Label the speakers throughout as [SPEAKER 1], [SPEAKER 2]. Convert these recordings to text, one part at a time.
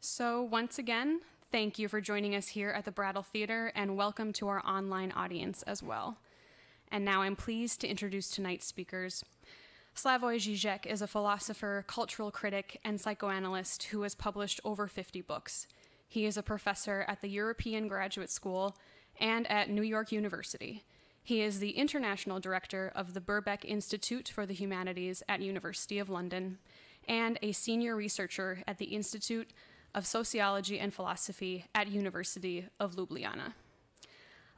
[SPEAKER 1] So once again, thank you for joining us here at the Brattle Theater, and welcome to our online audience as well. And now I'm pleased to introduce tonight's speakers. Slavoj Žižek is a philosopher, cultural critic, and psychoanalyst who has published over 50 books. He is a professor at the European Graduate School and at New York University. He is the international director of the Birkbeck Institute for the Humanities at University of London and a senior researcher at the Institute of Sociology and Philosophy at University of Ljubljana.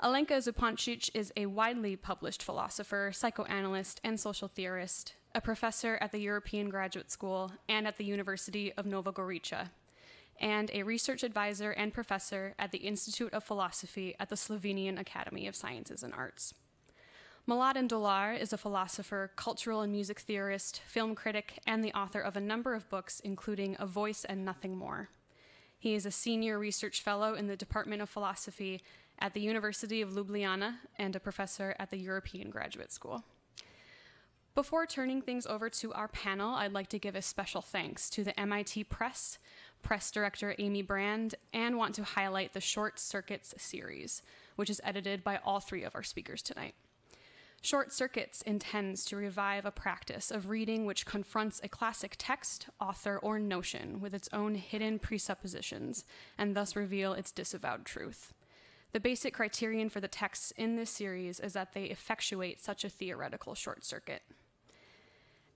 [SPEAKER 1] Alenka Zupančič is a widely published philosopher, psychoanalyst, and social theorist, a professor at the European Graduate School and at the University of Nova Gorica, and a research advisor and professor at the Institute of Philosophy at the Slovenian Academy of Sciences and Arts. Mladen Dolar is a philosopher, cultural and music theorist, film critic, and the author of a number of books, including A Voice and Nothing More. He is a senior research fellow in the Department of Philosophy at the University of Ljubljana and a professor at the European Graduate School. Before turning things over to our panel, I'd like to give a special thanks to the MIT Press director Amy Brand, and want to highlight the Short Circuits series, which is edited by all three of our speakers tonight. Short Circuits intends to revive a practice of reading which confronts a classic text, author, or notion with its own hidden presuppositions, and thus reveal its disavowed truth. The basic criterion for the texts in this series is that they effectuate such a theoretical short circuit.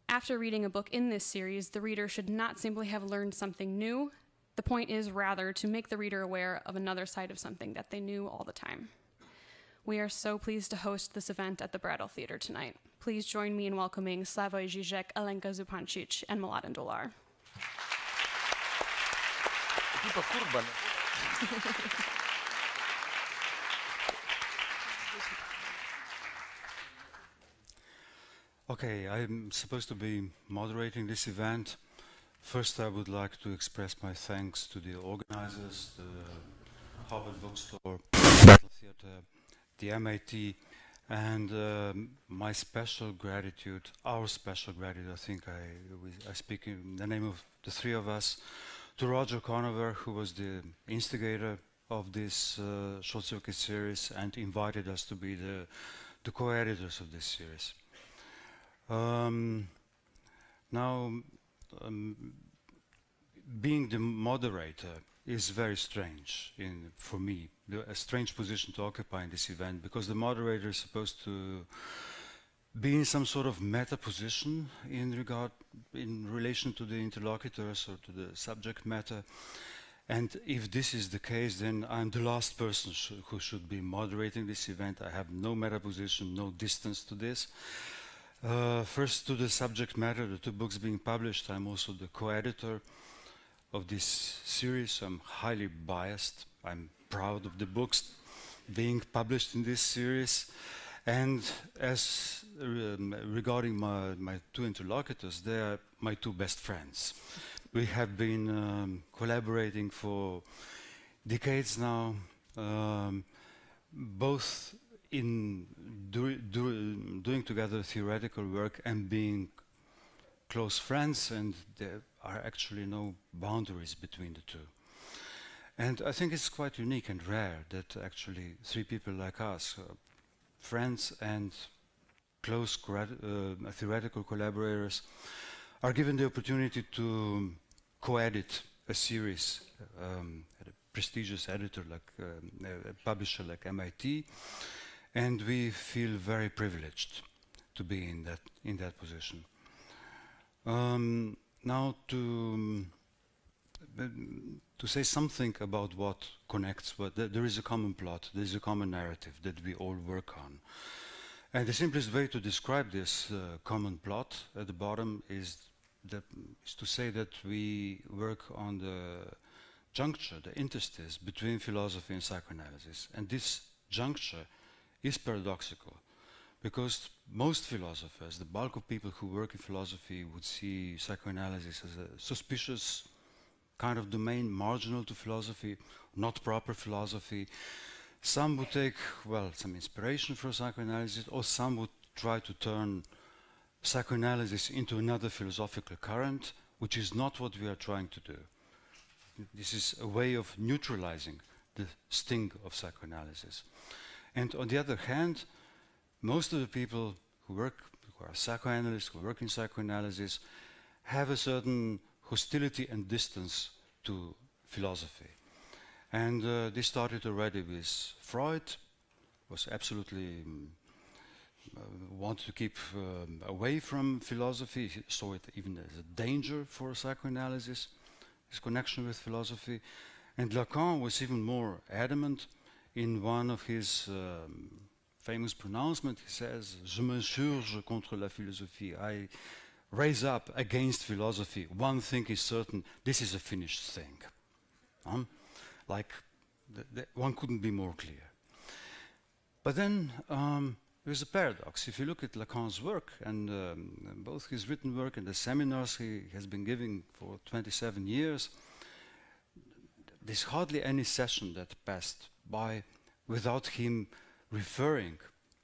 [SPEAKER 1] After reading a book in this series, the reader should not simply have learned something new. The point is rather to make the reader aware of another side of something that they knew all the time. We are so pleased to host this event at the Brattle Theater tonight. Please join me in welcoming Slavoj Žižek, Alenka Zupančič, and Mladen Dolar.
[SPEAKER 2] Okay, I'm supposed to be moderating this event. First, I would like to express my thanks to the organizers, the Harvard Bookstore, Brattle Theater, the MIT, and my special gratitude, our special gratitude, I think I speak in the name of the three of us, to Roger Conover, who was the instigator of this short circuit series and invited us to be the co-editors of this series. Being the moderator is very strange for me, a strange position to occupy in this event, because the moderator is supposed to be in some sort of meta position in relation to the interlocutors or to the subject matter. And if this is the case, then I'm the last person who should be moderating this event. I have no meta position, no distance to this. First, to the subject matter, the two books being published, I'm also the co-editor of this series. I'm highly biased. I'm proud of the books being published in this series. And as regarding my two interlocutors, they are my two best friends. We have been collaborating for decades now, both in doing together theoretical work and being close friends, and there are actually no boundaries between the two. And I think it's quite unique and rare that actually three people like us, friends and close theoretical collaborators, are given the opportunity to co-edit a series at a prestigious editor like a publisher like MIT, and we feel very privileged to be in that position. Now to say something about what connects, there is a common plot, there is a common narrative that we all work on. And the simplest way to describe this common plot at the bottom is to say that we work on the juncture, the interstice between philosophy and psychoanalysis. And this juncture is paradoxical, because most philosophers, the bulk of people who work in philosophy, would see psychoanalysis as a suspicious kind of domain, marginal to philosophy, not proper philosophy. Some would take, well, some inspiration from psychoanalysis, or some would try to turn psychoanalysis into another philosophical current, which is not what we are trying to do. this is a way of neutralizing the sting of psychoanalysis. And on the other hand, most of the people who are psychoanalysts, who work in psychoanalysis, have a certain hostility and distance to philosophy. And this started already with Freud, was absolutely wanted to keep away from philosophy. He saw it even as a danger for psychoanalysis, his connection with philosophy. And Lacan was even more adamant. In one of his famous pronouncements, he says, "Je m'insurge contre la philosophie." I raise up against philosophy. One thing is certain, this is a finished thing. Like, one couldn't be more clear. But then there's a paradox. If you look at Lacan's work, and both his written work and the seminars he has been giving for 27 years, there's hardly any session that passed by without him referring,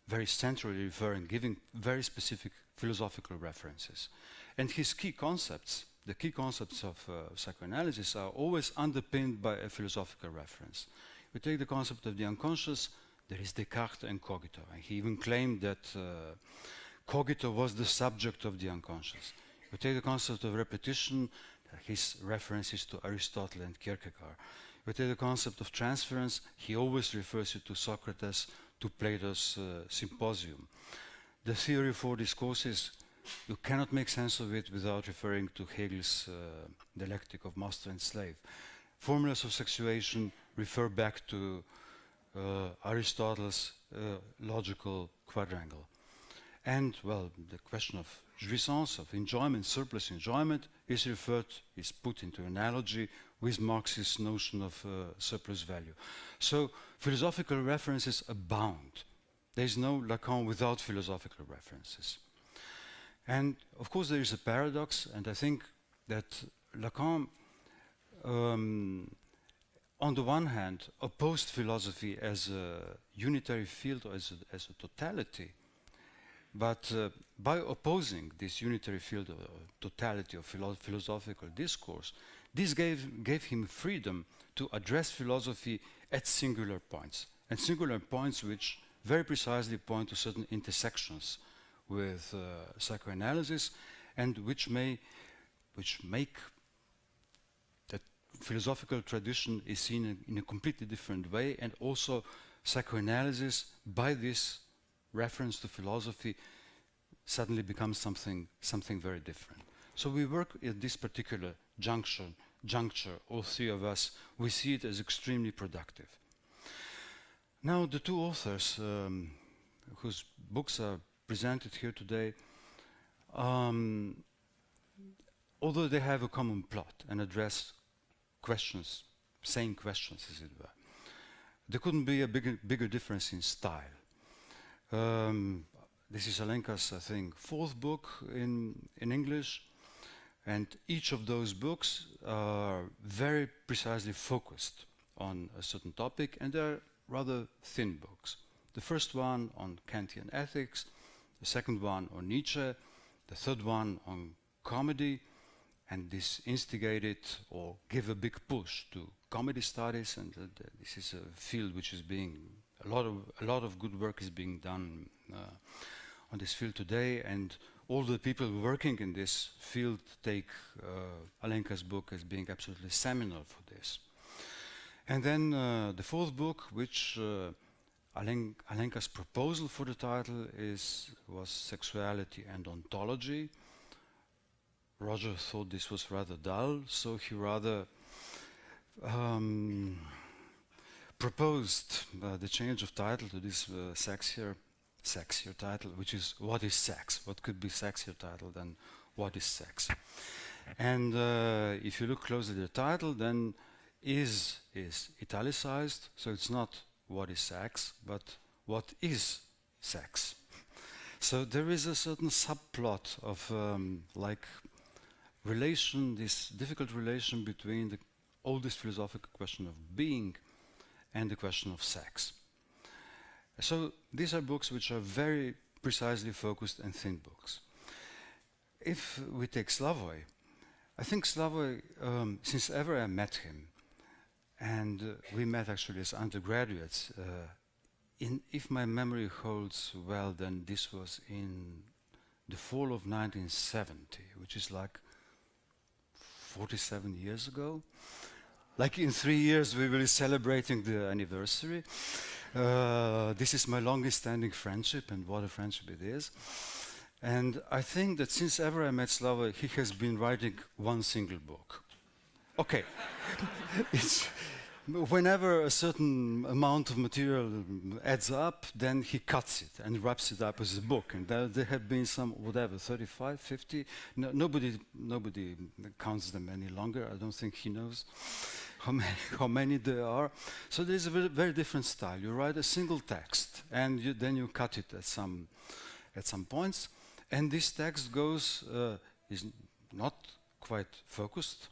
[SPEAKER 2] very centrally referring, giving very specific philosophical references. And his key concepts, the key concepts of psychoanalysis, are always underpinned by a philosophical reference. We take the concept of the unconscious, there is Descartes and cogito. And he even claimed that cogito was the subject of the unconscious. We take the concept of repetition, his references to Aristotle and Kierkegaard. We take the concept of transference, he always refers you to Socrates, to Plato's Symposium. The theory of four discourses, you cannot make sense of it without referring to Hegel's dialectic of master and slave. Formulas of sexuation refer back to Aristotle's logical quadrangle. And, well, the question of jouissance, of enjoyment, surplus enjoyment, is put into analogy with Marx's notion of surplus value. So philosophical references abound. There is no Lacan without philosophical references. And of course there is a paradox, and I think that Lacan, on the one hand, opposed philosophy as a unitary field or as a totality, but by opposing this unitary field of totality of philosophical discourse, this gave him freedom to address philosophy at singular points, and singular points which very precisely point to certain intersections with psychoanalysis, and which make that philosophical tradition is seen in a completely different way, and also psychoanalysis, by this reference to philosophy, suddenly becomes something very different. So we work at this particular juncture, all three of us, we see it as extremely productive. Now the two authors whose books are presented here today, although they have a common plot and address questions, same questions as it were, there couldn't be a bigger difference in style. This is Alenka's, I think, fourth book in English, and each of those books are very precisely focused on a certain topic, and they're rather thin books. The first one on Kantian ethics, the second one on Nietzsche, the third one on comedy, and this instigated or give a big push to comedy studies, and this is a field which is being, a lot of good work is being done on this field today, and all the people working in this field take Alenka's book as being absolutely seminal for this. And then the fourth book, which Alenka's proposal for the title was Sexuality and Ontology. Roger thought this was rather dull, so he rather proposed the change of title to this sexier title, which is What is Sex? What could be sexier title than What is Sex? And if you look closely at the title, then is italicized, so it's not what is sex, but what is sex. So there is a certain subplot of this difficult relation between the oldest philosophical question of being and the question of sex. So these are books which are very precisely focused and thin books. If we take Slavoj, I think Slavoj, since ever I met him, and we met actually as undergraduates. If my memory holds well, then this was in the fall of 1970, which is like 47 years ago. Like in 3 years we will be celebrating the anniversary. This is my longest standing friendship, and what a friendship it is. And I think that since ever I met Slavoj, he has been writing one single book. Okay. Whenever a certain amount of material adds up, then he cuts it and wraps it up as a book. And there have been some, whatever, 35, 50. No, nobody counts them any longer. I don't think he knows how many there are. So there's a very different style. You write a single text, and then you cut it at some points. And this text is not quite focused,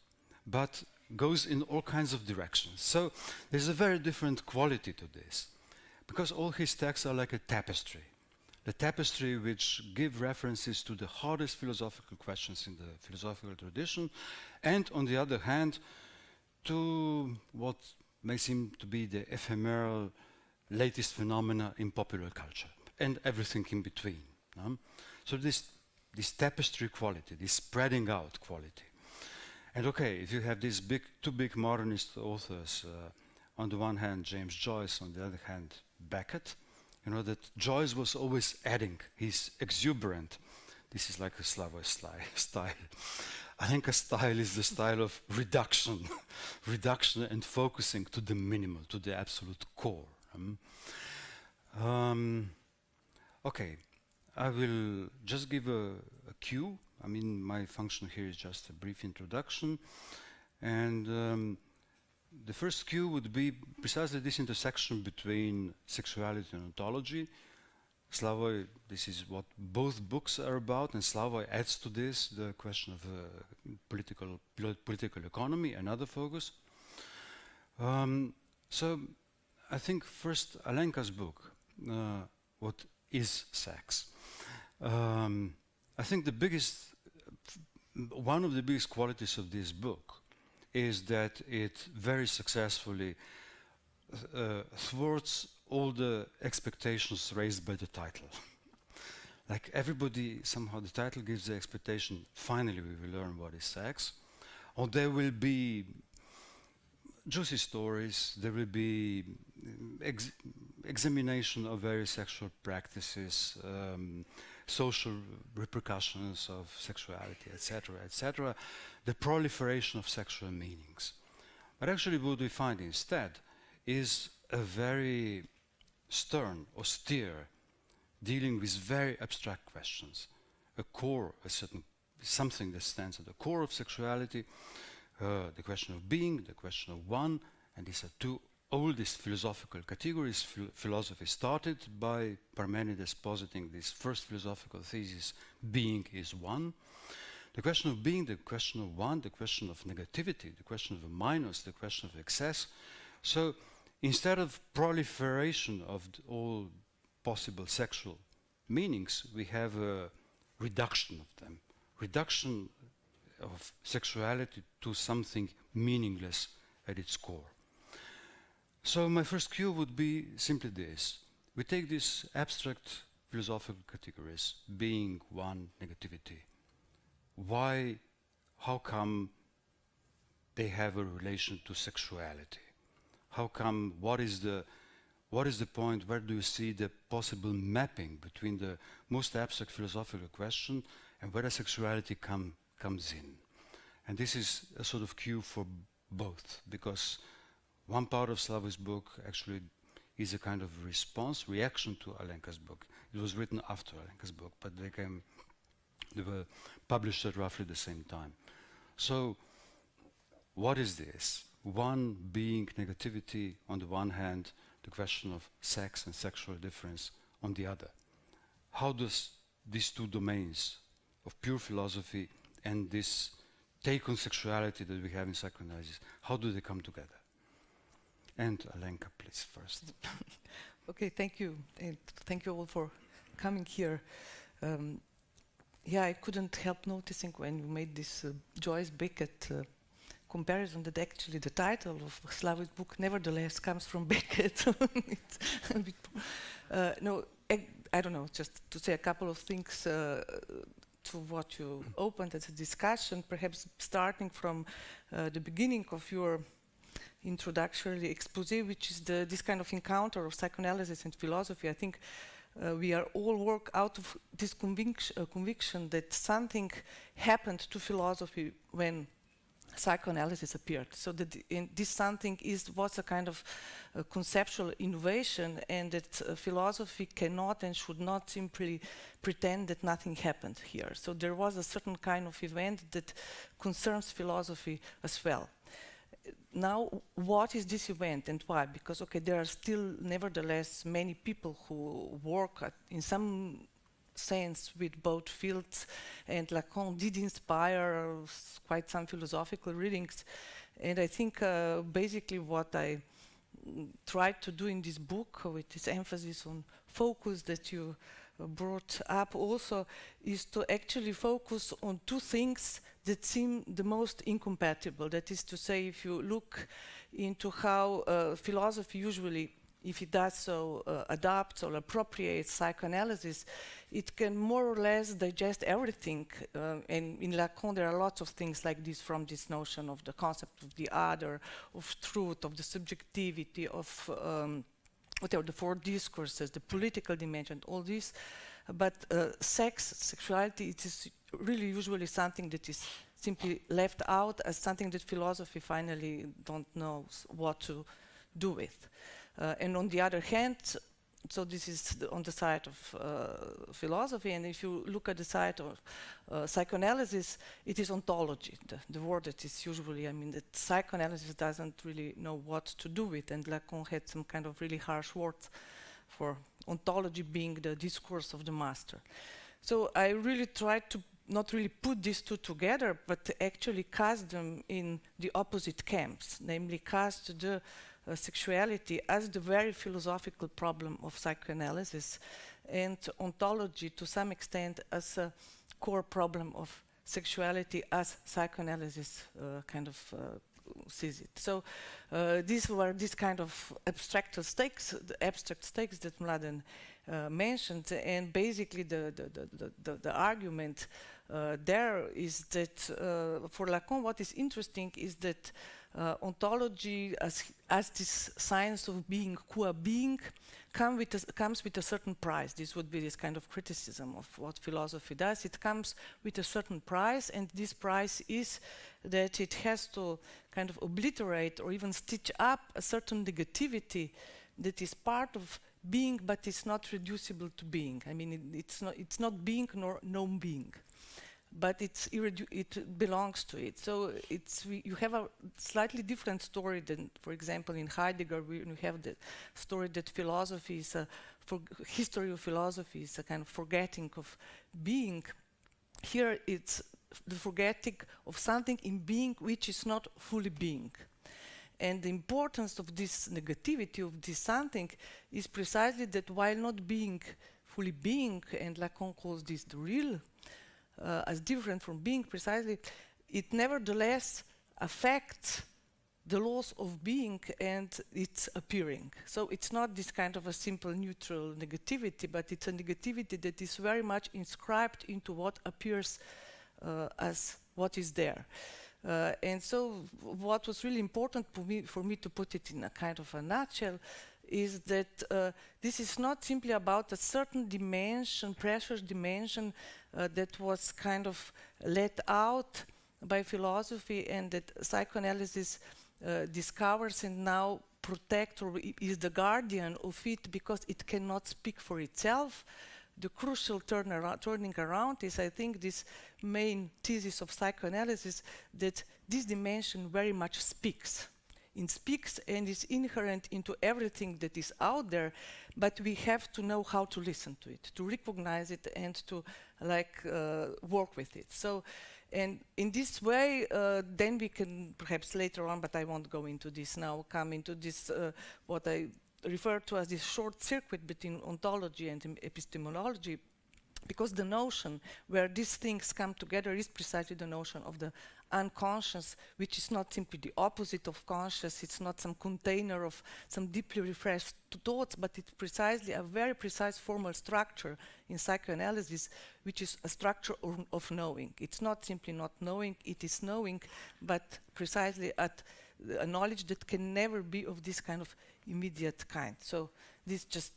[SPEAKER 2] but goes in all kinds of directions. So there's a very different quality to this, because all his texts are like a tapestry. The tapestry which give references to the hardest philosophical questions in the philosophical tradition, and on the other hand, to what may seem to be the ephemeral latest phenomena in popular culture, and everything in between. So this tapestry quality, this spreading out quality. And okay, if you have these two big modernist authors, on the one hand James Joyce, on the other hand Beckett, you know that Joyce was always adding. He's exuberant. This is like a Slavoj style. Alenka's style is the style of reduction, reduction and focusing to the minimal, to the absolute core. Okay, I will just give a cue. I mean, my function here is just a brief introduction, and the first cue would be precisely this intersection between sexuality and ontology. Slavoj, this is what both books are about, and Slavoj adds to this the question of political economy, another focus. So I think first Alenka's book, What is Sex? I think one of the biggest qualities of this book is that it very successfully thwarts all the expectations raised by the title. Like everybody, somehow the title gives the expectation, finally we will learn what is sex, or there will be juicy stories, there will be examination of various sexual practices, social repercussions of sexuality, etc., etc., the proliferation of sexual meanings. But actually what we find instead is a very stern, austere, dealing with very abstract questions, a core, something that stands at the core of sexuality, the question of being, the question of one, and these are two oldest philosophical categories. Philosophy started by Parmenides positing this first philosophical thesis, being is one. The question of being, the question of one, the question of negativity, the question of the minus, the question of excess. So instead of proliferation of all possible sexual meanings, we have a reduction of them, reduction of sexuality to something meaningless at its core. So my first cue would be simply this. We take these abstract philosophical categories, being, one, negativity. Why, how come they have a relation to sexuality? How come, what is the point, where do you see the possible mapping between the most abstract philosophical question and where the sexuality comes in? And this is a sort of cue for both, because one part of Slavoj's book actually is a kind of reaction to Alenka's book. It was written after Alenka's book, but they were published at roughly the same time. So what is this? One being negativity on the one hand, the question of sex and sexual difference on the other. How does these two domains of pure philosophy and this take on sexuality that we have in psychoanalysis, how do they come together? And Alenka, please, first.
[SPEAKER 3] Okay, thank you. And thank you all for coming here. Yeah, I couldn't help noticing when you made this Joyce Beckett comparison that actually the title of Slavoj's book nevertheless comes from Beckett. It's a bit, no, I don't know, just to say a couple of things to what you opened as a discussion, perhaps starting from the beginning of your introductory expose, which is this kind of encounter of psychoanalysis and philosophy. I think we are all work out of this conviction that something happened to philosophy when psychoanalysis appeared. So that this something was a kind of conceptual innovation, and that philosophy cannot and should not simply pretend that nothing happened here. So there was a certain kind of event that concerns philosophy as well. Now, what is this event and why? Because, okay, there are still nevertheless many people who work in some sense with both fields, and Lacan did inspire quite some philosophical readings. And I think basically what I tried to do in this book, with this emphasis on focus that you brought up also, is to actually focus on two things that seem the most incompatible. That is to say, if you look into how philosophy usually, if it does so, adapts or appropriates psychoanalysis, it can more or less digest everything. And in Lacan, there are lots of things like this, from this notion of the concept of the other, of truth, of the subjectivity, of whatever, the four discourses, the political dimension, all this. But sexuality, it is really usually something that is simply left out as something that philosophy finally don't know what to do with. And on the other hand, so this is on the side of philosophy, and if you look at the side of psychoanalysis, it is ontology, the word that is usually, I mean, that psychoanalysis doesn't really know what to do with, and Lacan had some kind of really harsh words for ontology being the discourse of the master. So I really tried to not really put these two together, but to actually cast them in the opposite camps, namely cast the sexuality as the very philosophical problem of psychoanalysis, and ontology to some extent as a core problem of sexuality as psychoanalysis kind of sees it. So these were this kind of abstract stakes that Mladen mentioned, and basically the argument there is that for Lacan, what is interesting is that ontology as this science of being, qua being, comes with a certain price. This would be this kind of criticism of what philosophy does. It comes with a certain price, and this price is that it has to kind of obliterate or even stitch up a certain negativity that is part of being, but it's not reducible to being. I mean, it's not being nor non-being, but it belongs to it. So you have a slightly different story than, for example, in Heidegger, we have the story that philosophy is history of philosophy is a kind of forgetting of being. Here it's the forgetting of something in being which is not fully being. And the importance of this negativity of this something is precisely that while not being fully being, and Lacan calls this the real, as different from being precisely, it nevertheless affects the loss of being and its appearing. So it's not this kind of a simple neutral negativity, but it's a negativity that is very much inscribed into what appears as what is there. And so what was really important for me to put it in a kind of a nutshell is that this is not simply about a certain dimension, precious dimension, that was kind of let out by philosophy and that psychoanalysis discovers and now protects or is the guardian of it because it cannot speak for itself. The crucial turning around is, I think, this main thesis of psychoanalysis, that this dimension very much speaks. It speaks and is inherent into everything that is out there, but we have to know how to listen to it, to recognize it, and to work with it. So, and in this way, then we can perhaps later on, but I won't go into this now, come into this, what I refer to as this short circuit between ontology and epistemology, because the notion where these things come together is precisely the notion of the unconscious, which is not simply the opposite of conscious, it's not some container of some deeply refreshed thoughts, but it's precisely a very precise formal structure in psychoanalysis, which is a structure of knowing. It's not simply not knowing, it is knowing, but precisely at a knowledge that can never be of this kind of immediate kind. So this is just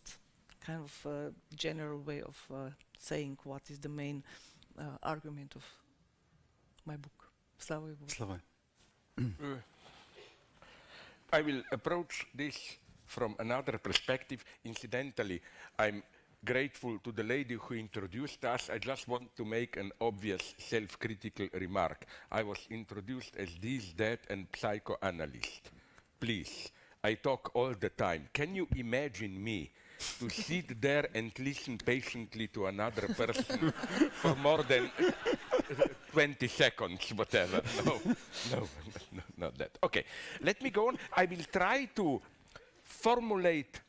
[SPEAKER 3] kind of a general way of saying what is the main argument of my book. Slavoj.
[SPEAKER 2] Slavoj.
[SPEAKER 4] I will approach this from another perspective. Incidentally, I'm grateful to the lady who introduced us. I just want to make an obvious self-critical remark. I was introduced as this, that, and psychoanalyst. Please, I talk all the time. Can you imagine me to sit there and listen patiently to another person for more than 20 seconds, whatever? No, not that. Okay, let me go on. I will try to formulate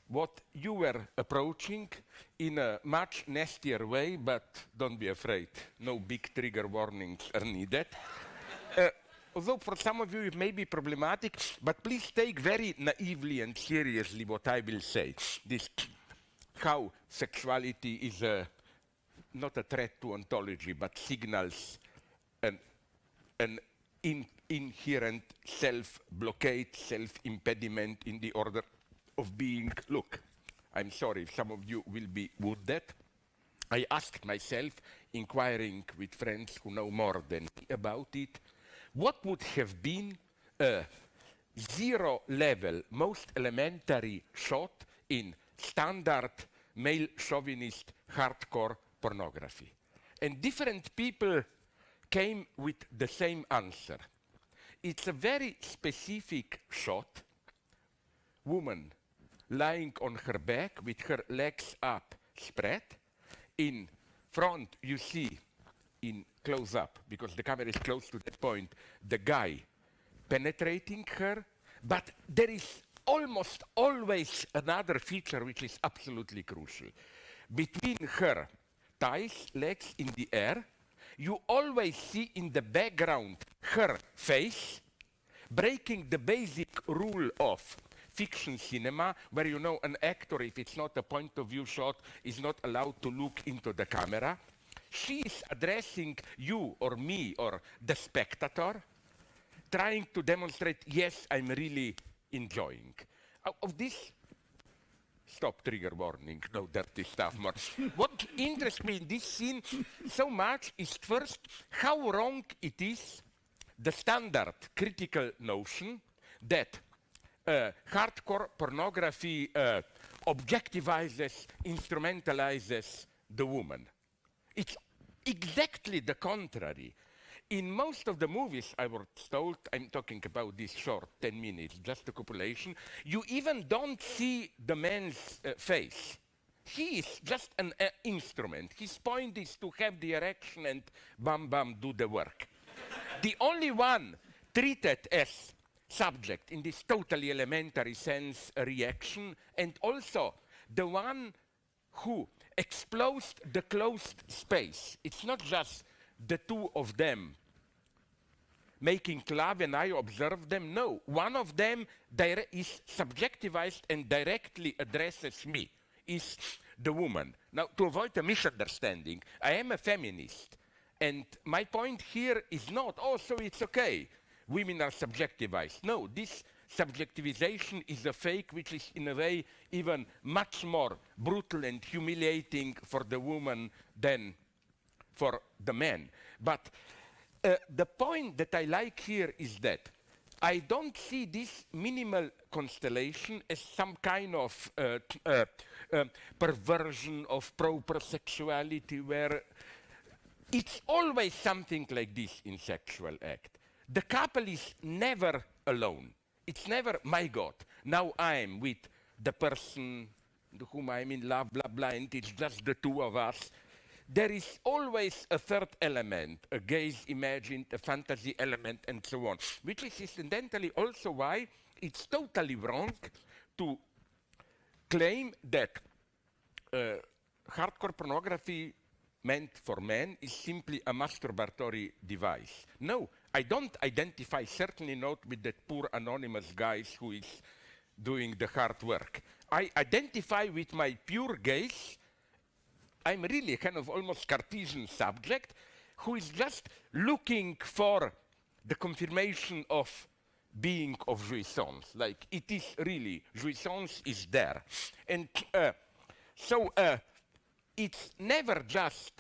[SPEAKER 4] what you were approaching in a much nastier way, but don't be afraid. No big trigger warnings are needed. Although for some of you it may be problematic, but please take very naively and seriously what I will say. This, how sexuality is not a threat to ontology, but signals an inherent self-blockade, self-impediment in the order of being. Look, I'm sorry if some of you will be wounded. I asked myself, inquiring with friends who know more than me about it, what would have been a zero-level, most elementary shot in standard male chauvinist hardcore pornography? And different people came with the same answer. It's a very specific shot. Woman lying on her back with her legs up spread. In front you see, in close up, because the camera is close to that point, the guy penetrating her, but there is almost always another feature which is absolutely crucial. Between her thighs, legs in the air, you always see in the background her face, breaking the basic rule of fiction cinema, where you know an actor, if it's not a point of view shot, is not allowed to look into the camera. She is addressing you or me or the spectator, trying to demonstrate, yes, I'm really enjoying. Of this, stop trigger warning, no dirty stuff more. What interests me in this scene so much is first how wrong it is, the standard critical notion that hardcore pornography objectivizes, instrumentalizes the woman. It's exactly the contrary. In most of the movies I was told, I'm talking about this short, 10 minutes, just the copulation, you even don't see the man's face. He is just an instrument. His point is to have the erection and bam bam do the work. The only one treated as subject in this totally elementary sense, a reaction, and also the one who explodes the closed space. It's not just the two of them making love and I observe them. No, one of them is subjectivized and directly addresses me, is the woman. Now, to avoid a misunderstanding, I am a feminist, and my point here is not, oh, so it's okay, women are subjectivized. No, this subjectivization is a fake which is in a way even much more brutal and humiliating for the woman than for the man. But the point that I like here is that I don't see this minimal constellation as some kind of perversion of proper sexuality, where it's always something like this in sexual act. The couple is never alone. It's never, my God, now I'm with the person whom I'm in love, blah, blah, and it's just the two of us. There is always a third element, a gaze imagined, a fantasy element, and so on, which is incidentally also why it's totally wrong to claim that hardcore pornography meant for men is simply a masturbatory device. No, I don't identify, certainly not with that poor anonymous guys who is doing the hard work. I identify with my pure gaze. I'm really a kind of almost Cartesian subject who is just looking for the confirmation of being of jouissance. Like, it is really, jouissance is there. And so it's never just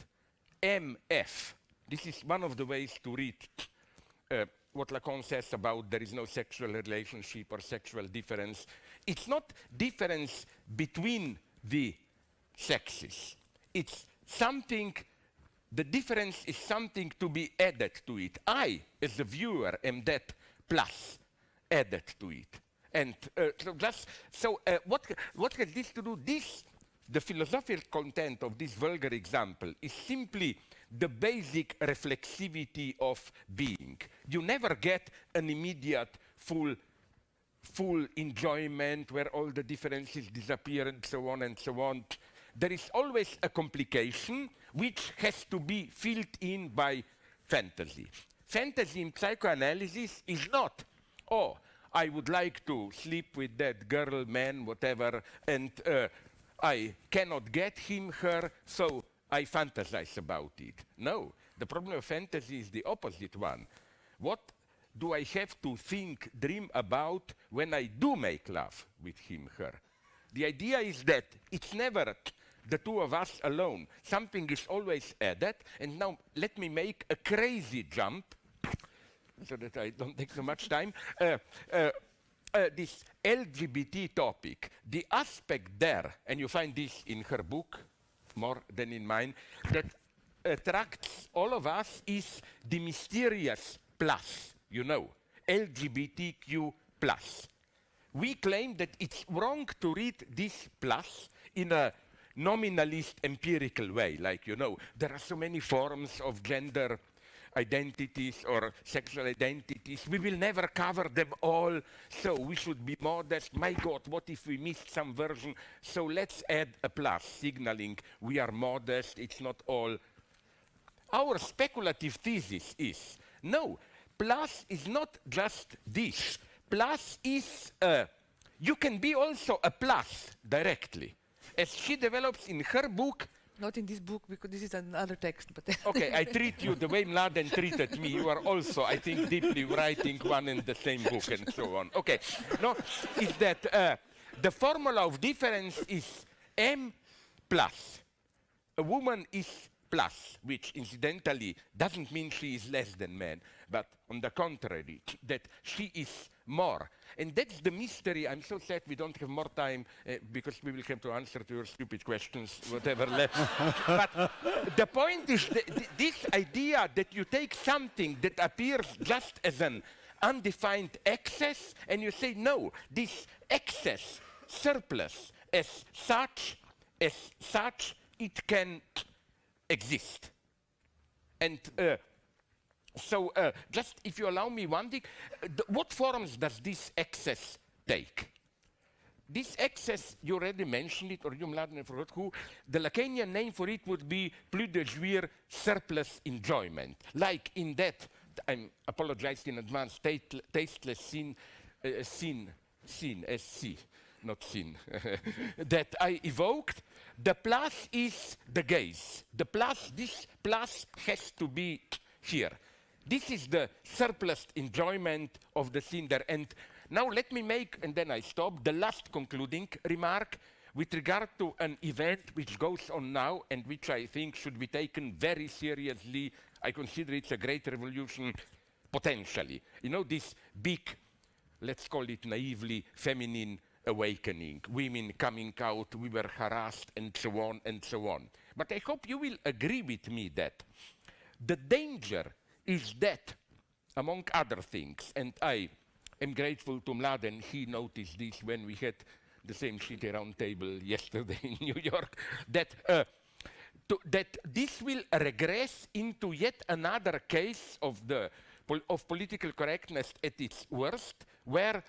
[SPEAKER 4] MF. This is one of the ways to read what Lacan says about there is no sexual relationship or sexual difference. It's not difference between the sexes. It's something, the difference is something to be added to it. I, as a viewer, am that plus added to it. And what has this to do? This, the philosophical content of this vulgar example is simply the basic reflexivity of being. You never get an immediate full enjoyment where all the differences disappear and so on and so on. There is always a complication which has to be filled in by fantasy. Fantasy in psychoanalysis is not, oh, I would like to sleep with that girl, man, whatever, and I cannot get him, her, so I fantasize about it. No, the problem of fantasy is the opposite one. What do I have to think, dream about when I do make love with him, her? The idea is that it's never the two of us alone. Something is always added. And now let me make a crazy jump so that I don't take so much time. This LGBT topic, the aspect there, and you find this in her book more than in mine, that attracts all of us is the mysterious plus, you know, LGBTQ plus. We claim that it's wrong to read this plus in a nominalist empirical way, like, you know, there are so many forms of gender identities or sexual identities. We will never cover them all, so we should be modest. My God, what if we missed some version? So let's add a plus, signaling we are modest, it's not all. Our speculative thesis is, no, plus is not just this. Plus is, you can be also a plus directly. As she develops in her book.
[SPEAKER 3] Not in this book, because this is another text. But
[SPEAKER 4] okay, I treat you the way Mladen treated me. You are also, I think, deeply writing one and the same book and so on. Okay, no, is that the formula of difference is M plus. A woman is plus, which incidentally doesn't mean she is less than man, but on the contrary, that she is more. And that's the mystery. I'm so sad we don't have more time because we will have to answer to your stupid questions, whatever left. But the point is this idea that you take something that appears just as an undefined excess and you say, no, this excess, surplus, as such, it can exist. And so just if you allow me one thing, what forms does this excess take? This excess, you already mentioned it, or you, Mladen, I forgot who, the Lacanian name for it would be plus de jouir, surplus enjoyment. Like in that, I'm apologized in advance, tasteless sin, S-C, not sin, that I evoked. The plus is the gaze. The plus, this plus has to be here. This is the surplus enjoyment of the scene there. And now let me make, and then I stop, the last concluding remark with regard to an event which goes on now and which I think should be taken very seriously. I consider it's a great revolution, potentially. You know, this big, let's call it naively, feminine awakening, women coming out, we were harassed, and so on and so on. But I hope you will agree with me that the danger is that, among other things, and I am grateful to Mladen, he noticed this when we had the same shitty round table yesterday in New York, that, that this will regress into yet another case of, political correctness at its worst, where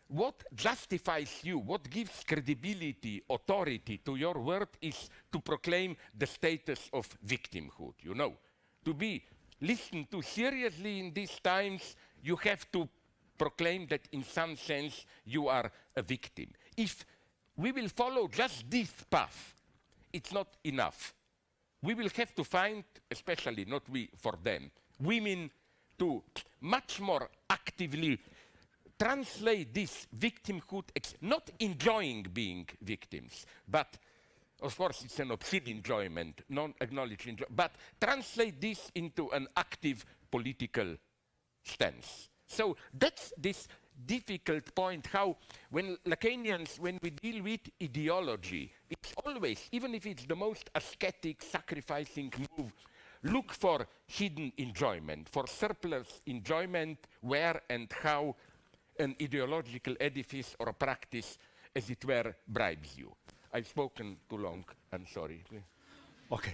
[SPEAKER 4] what justifies you, what gives credibility, authority to your word is to proclaim the status of victimhood, you know. To be listened to seriously in these times, you have to proclaim that in some sense you are a victim. If we will follow just this path, it's not enough. We will have to find, especially not we, for them, women to much more actively translate this victimhood, not enjoying being victims, but of course it's an obscene enjoyment, non-acknowledged enjoyment, but translate this into an active political stance. So that's this difficult point, how when Lacanians, when we deal with ideology, it's always, even if it's the most ascetic, sacrificing move, look for hidden enjoyment, for surplus enjoyment, where and how an ideological edifice or a practice, as it were, bribes you. I've spoken too long, I'm sorry.
[SPEAKER 2] Okay.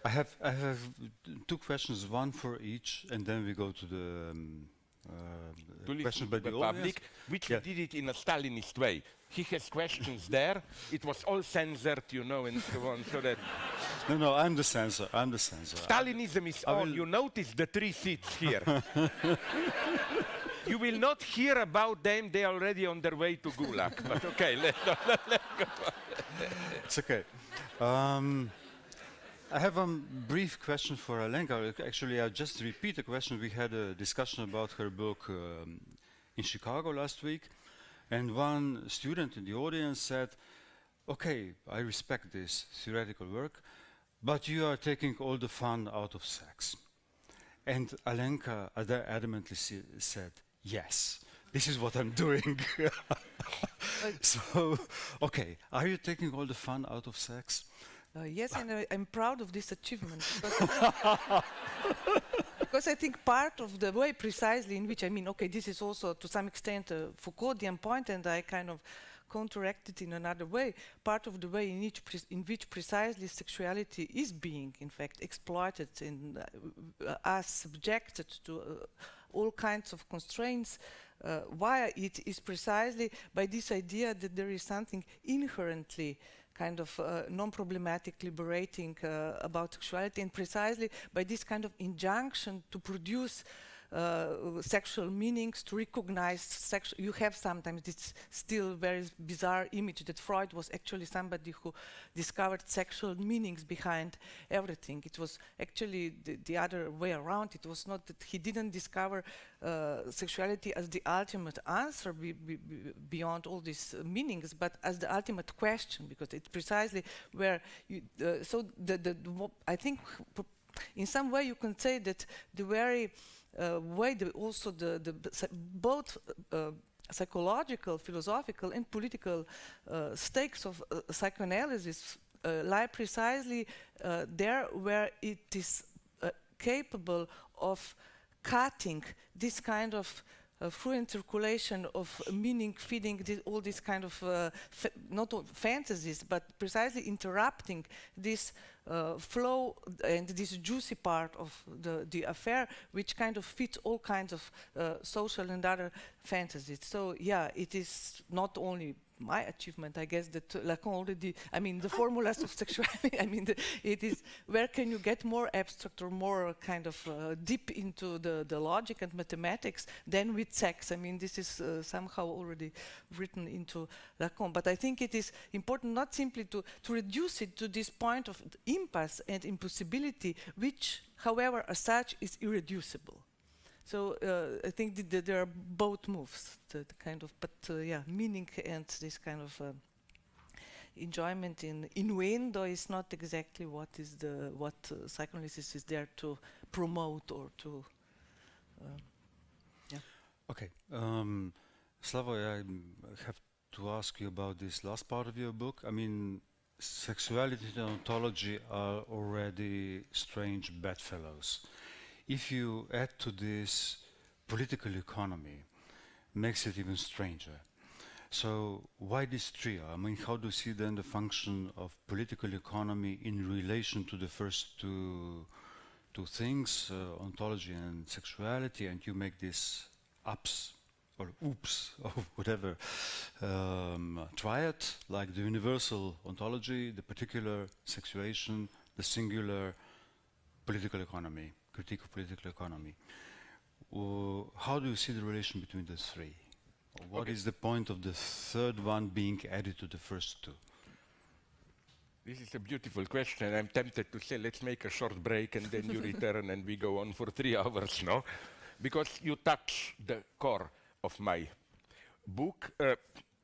[SPEAKER 2] I have two questions, one for each, and then we go to the questions by the
[SPEAKER 4] public, which we did it in a Stalinist way. He has questions there. It was all censored, you know, and so on, so that...
[SPEAKER 2] No, I'm the censor. I'm the censor.
[SPEAKER 4] Stalinism is on. You notice the 3 seats here. You will not hear about them. They are already on their way to Gulag. But okay, let's go.
[SPEAKER 2] It's okay. I have a brief question for Alenka. Actually, I'll just repeat the question. We had a discussion about her book in Chicago last week. And one student in the audience said, okay, I respect this theoretical work, but you are taking all the fun out of sex. And Alenka adamantly said, yes, this is what I'm doing. So, okay, are you taking all the fun out of sex?
[SPEAKER 3] Yes, and I'm proud of this achievement. Because I think part of the way precisely in which, I mean, okay, this is also to some extent a Foucauldian point, and I kind of counteract it in another way. Part of the way in which precisely sexuality is being, in fact, exploited and as subjected to all kinds of constraints, why it is precisely by this idea that there is something inherently kind of non-problematic, liberating about sexuality, and precisely by this kind of injunction to produce sexual meanings, to recognize sexual. You have sometimes this still very bizarre image that Freud was actually somebody who discovered sexual meanings behind everything. It was actually the other way around. It was not that he didn't discover sexuality as the ultimate answer beyond all these meanings, but as the ultimate question, because it's precisely where you, I think in some way you can say that the very way also both psychological, philosophical and political stakes of psychoanalysis lie precisely there where it is capable of cutting this kind of fluent circulation of meaning, feeding all these kind of not fantasies, but precisely interrupting this flow and this juicy part of the affair, which kind of fits all kinds of social and other fantasies. So yeah, it is not only my achievement, I guess, that Lacan already, I mean, the formulas of sexuality, I mean, it is, where can you get more abstract or more kind of deep into the logic and mathematics than with sex? I mean, this is somehow already written into Lacan. But I think it is important not simply to reduce it to this point of impasse and impossibility, which, however, as such, is irreducible. So I think that there are both moves, the kind of, but yeah, meaning and this kind of enjoyment in innuendo is not exactly what is what psychoanalysis is there to promote or to. Yeah.
[SPEAKER 2] Okay, Slavoj, I have to ask you about this last part of your book. I mean, sexuality and ontology are already strange bedfellows. If you add to this political economy, makes it even stranger. So why this trio? I mean, how do you see then the function of political economy in relation to the first two things, ontology and sexuality, and you make this or oops, or whatever, triad, like the universal ontology, the particular sexuation, the singular political economy, critique of political economy. How do you see the relation between the three? What is the point of the third one being added to the first two?
[SPEAKER 4] This is a beautiful question. I'm tempted to say, let's make a short break and then you return and we go on for 3 hours, no? Because you touch the core of my book.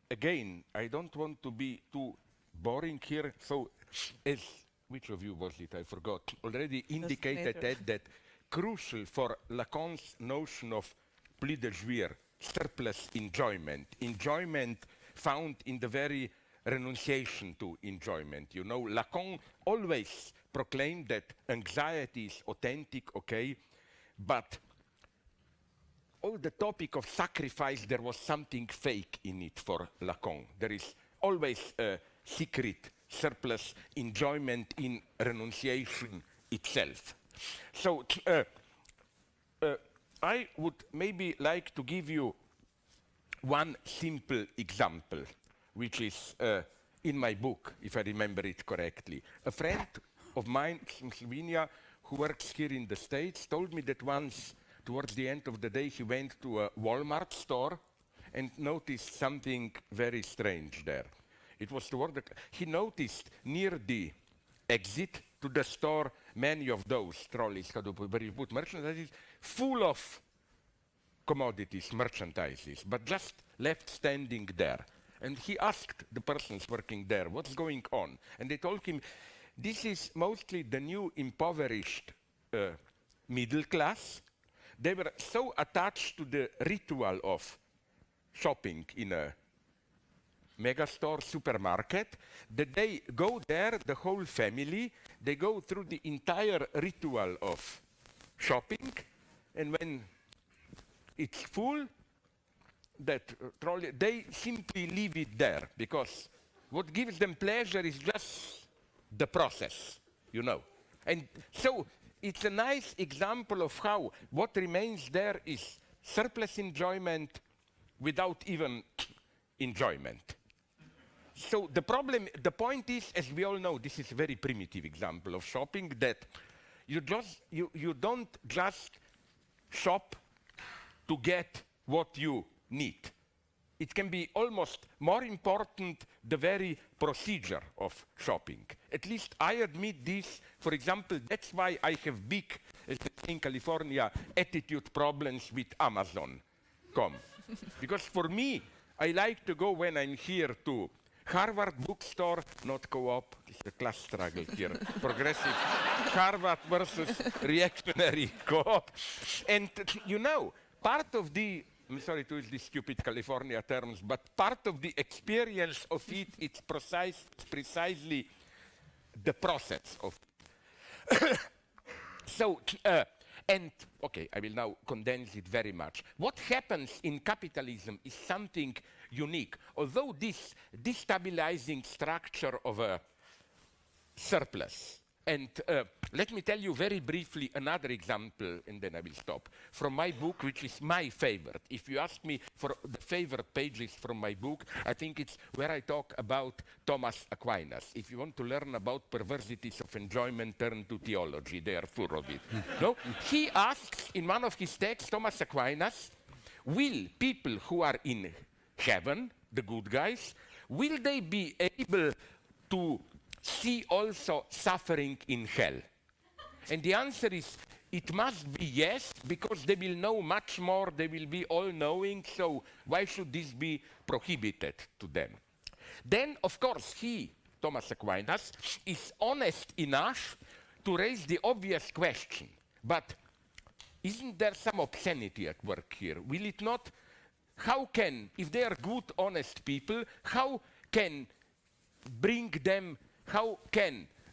[SPEAKER 4] Again, I don't want to be too boring here. So, as which of you was it? I forgot. Already indicated that crucial for Lacan's notion of plus de jouir, surplus enjoyment, enjoyment found in the very renunciation to enjoyment. You know, Lacan always proclaimed that anxiety is authentic, okay, but all the topic of sacrifice, there was something fake in it for Lacan. There is always a secret surplus enjoyment in renunciation itself. So I would maybe like to give you one simple example, which is in my book, if I remember it correctly. A friend of mine from Slovenia who works here in the States told me that once, towards the end of the day, he went to a Walmart store and noticed something very strange there. It was toward he noticed near the exit to the store many of those trolleys where you put merchandise full of commodities, merchandises, but just left standing there. And he asked the persons working there, what's going on? And they told him, this is mostly the new impoverished middle class. They were so attached to the ritual of shopping in a megastore supermarket that they go there, the whole family, they go through the entire ritual of shopping, and when it's full, that trolley, they simply leave it there, because what gives them pleasure is just the process, you know. And so it's a nice example of how what remains there is surplus enjoyment without even enjoyment. So the point is, as we all know, this is a very primitive example of shopping, that you don't just shop to get what you need. It can be almost more important, the very procedure of shopping. At least I admit this. For example, that's why I have big, as they say in California, attitude problems with Amazon.com. Because for me, I like to go when I'm here to Harvard bookstore, not co-op. It's a class struggle here. Progressive Harvard versus reactionary co-op. And you know, part of the, I'm sorry to use these stupid California terms, but part of the experience of it, it's precisely the process of it. So, and, okay, I will now condense it very much. What happens in capitalism is something unique. Although this destabilizing structure of a surplus, and let me tell you very briefly another example, and then I will stop, from my book, which is my favorite. If you ask me for the favorite pages from my book, I think it's where I talk about Thomas Aquinas. If you want to learn about perversities of enjoyment, turn to theology. They are full of it. No? He asks in one of his texts, Thomas Aquinas, will people who are in heaven, the good guys, will they be able to see also suffering in hell? And the answer is, it must be yes, because they will know much more, they will be all-knowing, so why should this be prohibited to them? Then, of course, he, Thomas Aquinas, is honest enough to raise the obvious question, but isn't there some obscenity at work here? Will it not? How can, if they are good, honest people, how can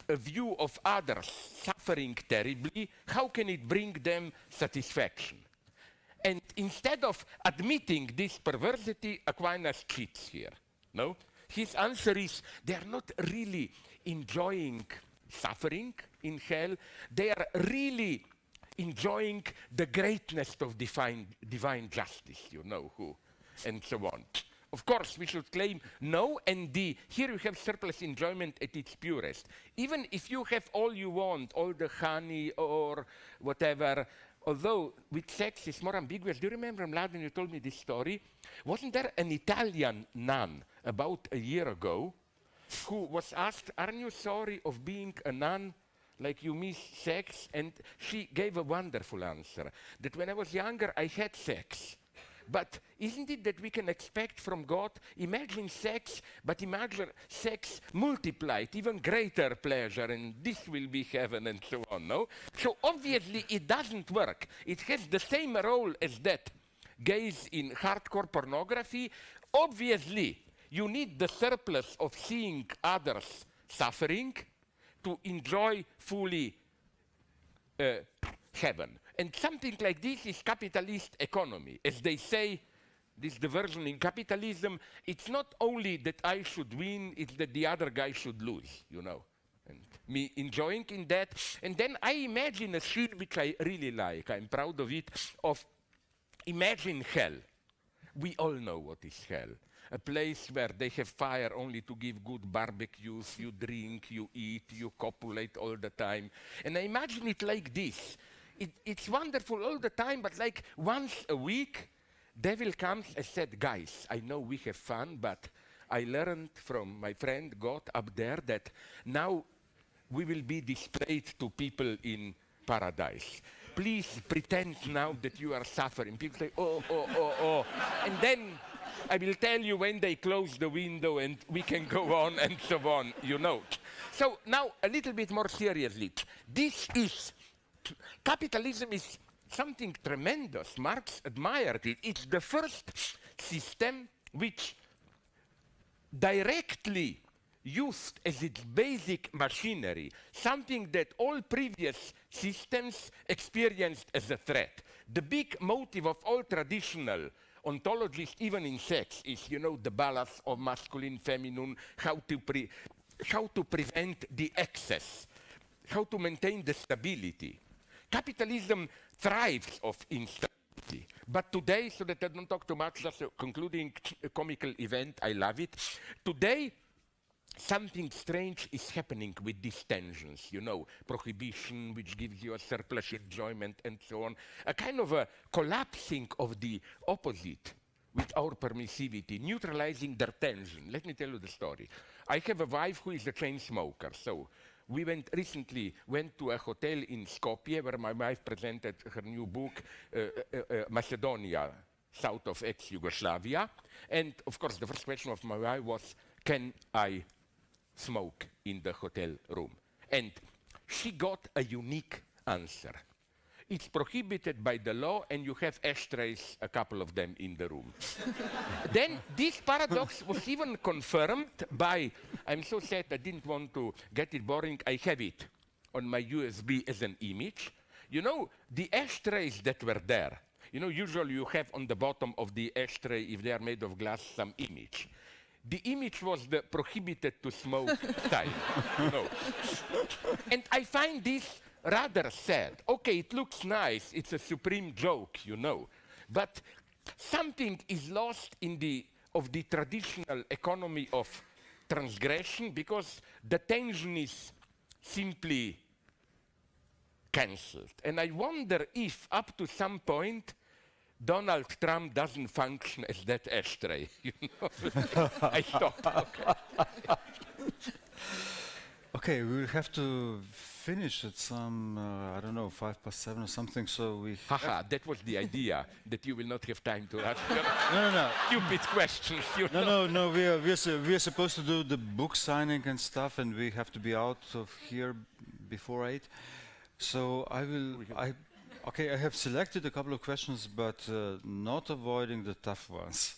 [SPEAKER 4] a view of others suffering terribly, how can it bring them satisfaction? And instead of admitting this perversity, Aquinas cheats here. No? His answer is, they are not really enjoying suffering in hell, they are really enjoying the greatness of divine justice, you know, who and so on. Of course, we should claim no, and here you have surplus enjoyment at its purest. Even if you have all you want, all the honey or whatever, although with sex it's more ambiguous. Do you remember, Mladen, you told me this story? Wasn't there an Italian nun about a year ago who was asked, aren't you sorry of being a nun? Like you miss sex? And she gave a wonderful answer, that when I was younger I had sex. But isn't it that we can expect from God, imagine sex, but imagine sex multiplied, even greater pleasure, and this will be heaven, and so on, no? So obviously it doesn't work. It has the same role as that gaze in hardcore pornography. Obviously, you need the surplus of seeing others suffering to enjoy fully heaven. And something like this is capitalist economy. As they say, this is the version in capitalism, it's not only that I should win, it's that the other guy should lose, you know. And me enjoying in that. And then I imagine a scene which I really like, I'm proud of it, of imagine hell. We all know what is hell. A place where they have fire only to give good barbecues, you drink, you eat, you copulate all the time. And I imagine it like this. It's wonderful all the time, but like once a week, devil comes and said, guys, I know we have fun, but I learned from my friend God up there that now we will be displayed to people in paradise. Please pretend now that you are suffering. People say, oh, oh, oh, oh. And then I will tell you when they close the window and we can go on and so on, you know. So now a little bit more seriously. Capitalism is something tremendous. Marx admired it. It's the first system which directly used as its basic machinery something that all previous systems experienced as a threat. The big motive of all traditional ontologies, even in sex, is, you know, the balance of masculine, feminine, how to prevent the excess, how to maintain the stability. Capitalism thrives of instability. But today, so that I don't talk too much, just a concluding comical event, I love it. Today, something strange is happening with these tensions, you know, prohibition, which gives you a surplus enjoyment and so on, a kind of a collapsing of the opposite with our permissivity, neutralizing their tension. Let me tell you the story. I have a wife who is a chain smoker, so we recently went to a hotel in Skopje where my wife presented her new book, Macedonia, south of ex-Yugoslavia. And of course, the first question of my wife was, can I smoke in the hotel room? And she got a unique answer. It's prohibited by the law, and you have ashtrays, a couple of them in the room. Then this paradox was even confirmed by, I'm so sad I didn't want to get it boring, I have it on my USB as an image. You know, the ashtrays that were there, you know, usually you have on the bottom of the ashtray, if they are made of glass, some image. The image was the prohibited to smoke sign, you know. And I find this rather sad. Okay, it looks nice, it's a supreme joke, you know, but something is lost in the traditional economy of transgression because the tension is simply cancelled. And I wonder if up to some point Donald Trump doesn't function as that ashtray, you know. I stop. Okay.
[SPEAKER 2] Okay, we'll have to finish at some, I don't know, 7:05 or something, so we...
[SPEAKER 4] Haha, that was the idea, that you will not have time to ask
[SPEAKER 2] No.
[SPEAKER 4] stupid questions. You know.
[SPEAKER 2] No, we are supposed to do the book signing and stuff, and we have to be out of here before 8. So I have selected a couple of questions, but not avoiding the tough ones.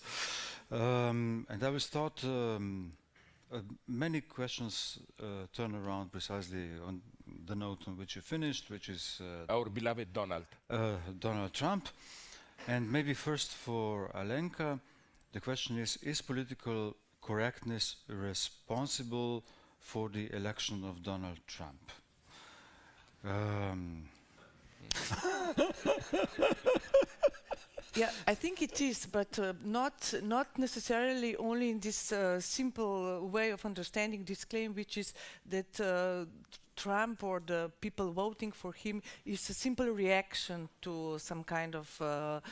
[SPEAKER 2] And I will start... many questions turn around precisely on the note on which you finished, which is
[SPEAKER 4] our beloved
[SPEAKER 2] Donald Trump. And maybe first for Alenka, the question is political correctness responsible for the election of Donald Trump?
[SPEAKER 3] Yeah, I think it is, but not necessarily only in this simple way of understanding this claim, which is that Trump or the people voting for him is a simple reaction to some kind of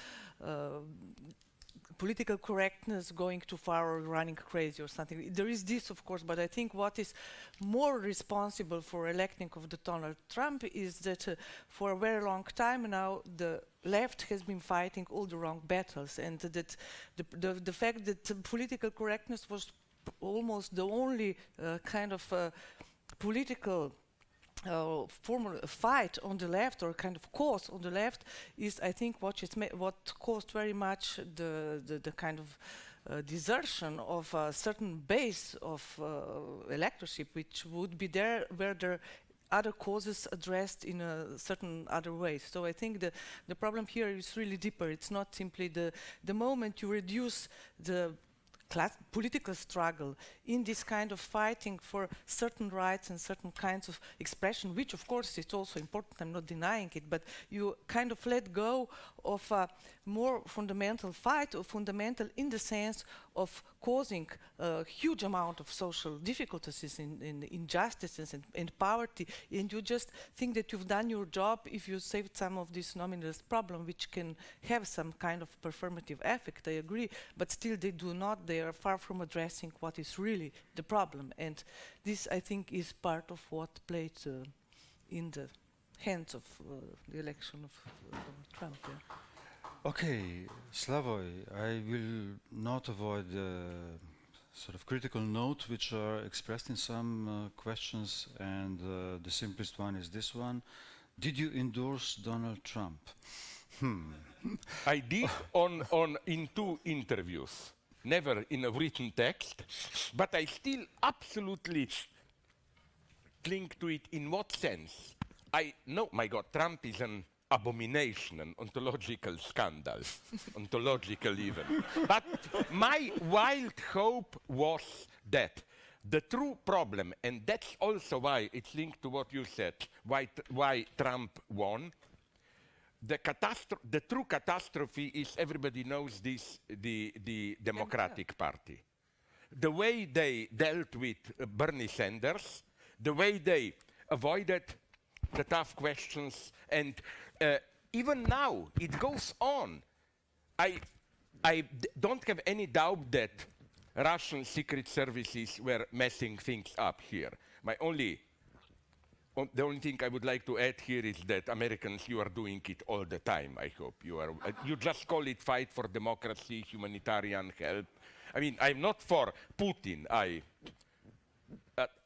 [SPEAKER 3] political correctness going too far or running crazy or something. There is this, of course, but I think what is more responsible for electing of the Donald Trump is that for a very long time now the left has been fighting all the wrong battles, and that the fact that political correctness was almost the only kind of political fight on the left, or kind of cause on the left, is, I think, what caused very much the kind of desertion of a certain base of electorship, which would be there where there other causes addressed in a certain other way. So I think the problem here is really deeper. It's not simply the moment you reduce the political struggle in this kind of fighting for certain rights and certain kinds of expression, which of course is also important, I'm not denying it, but you kind of let go of a more fundamental fight, or fundamental in the sense of causing a huge amount of social difficulties in injustices and poverty, and you just think that you've done your job if you saved some of this nominalist problem, which can have some kind of performative effect, I agree, but still they do not, they are far from addressing what is really the problem, and this, I think, is part of what played in the hands of the election of Trump. Yeah.
[SPEAKER 2] Okay, Slavoj, I will not avoid the sort of critical note which are expressed in some questions, and the simplest one is this one. Did you endorse Donald Trump?
[SPEAKER 4] I did in 2 interviews, never in a written text, but I still absolutely cling to it. In what sense? I know, my God, Trump is an abomination, an ontological scandal, ontological even. But my wild hope was that the true problem, and that's also why it's linked to what you said, why Trump won, the true catastrophe is, everybody knows this, the Democratic Party. The way they dealt with Bernie Sanders, the way they avoided the tough questions, and even now it goes on. I don't have any doubt that Russian secret services were messing things up here. The only thing I would like to add here is that Americans, you are doing it all the time, I hope. You just call it fight for democracy, humanitarian help. I mean, I'm not for Putin.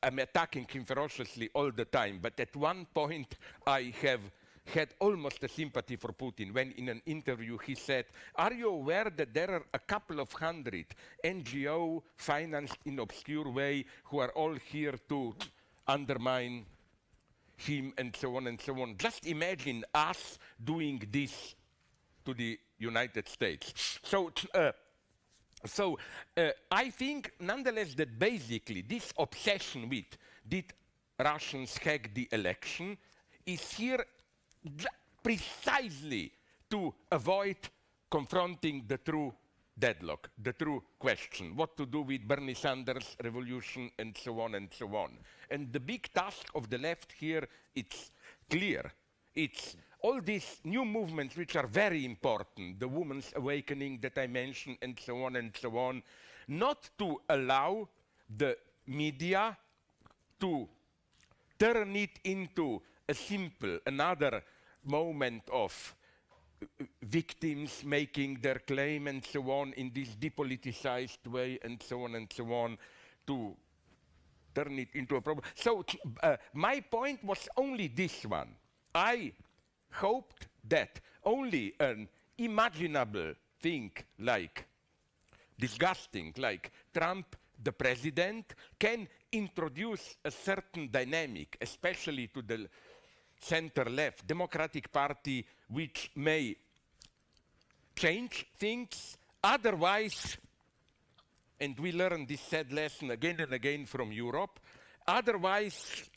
[SPEAKER 4] I'm attacking him ferociously all the time, but at one point I have had almost a sympathy for Putin when in an interview he said, are you aware that there are a couple of hundred NGO financed in obscure way who are all here to undermine him and so on and so on. Just imagine us doing this to the United States. So I think, nonetheless, that basically this obsession with did Russians hack the election is here precisely to avoid confronting the true deadlock, the true question, what to do with Bernie Sanders' revolution and so on and so on. And the big task of the left here, it's clear. It's all these new movements which are very important, the women's awakening that I mentioned and so on, not to allow the media to turn it into a simple, another moment of victims making their claim and so on in this depoliticized way and so on, to turn it into a problem. So my point was only this one. I hoped that only an imaginable thing like disgusting, like Trump the president, can introduce a certain dynamic, especially to the center-left Democratic Party, which may change things. Otherwise, and we learn this sad lesson again and again from Europe, otherwise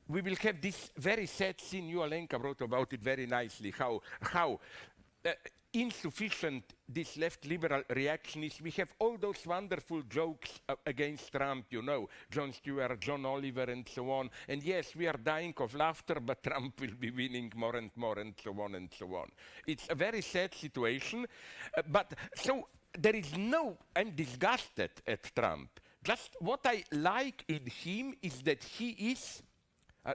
[SPEAKER 4] we will have this very sad scene. You, Alenka, wrote about it very nicely, how insufficient this left liberal reaction is. We have all those wonderful jokes against Trump, you know, Jon Stewart, John Oliver, and so on. And yes, we are dying of laughter, but Trump will be winning more and more, and so on and so on. It's a very sad situation. But so there is no, I'm disgusted at Trump. Just what I like in him is that he is,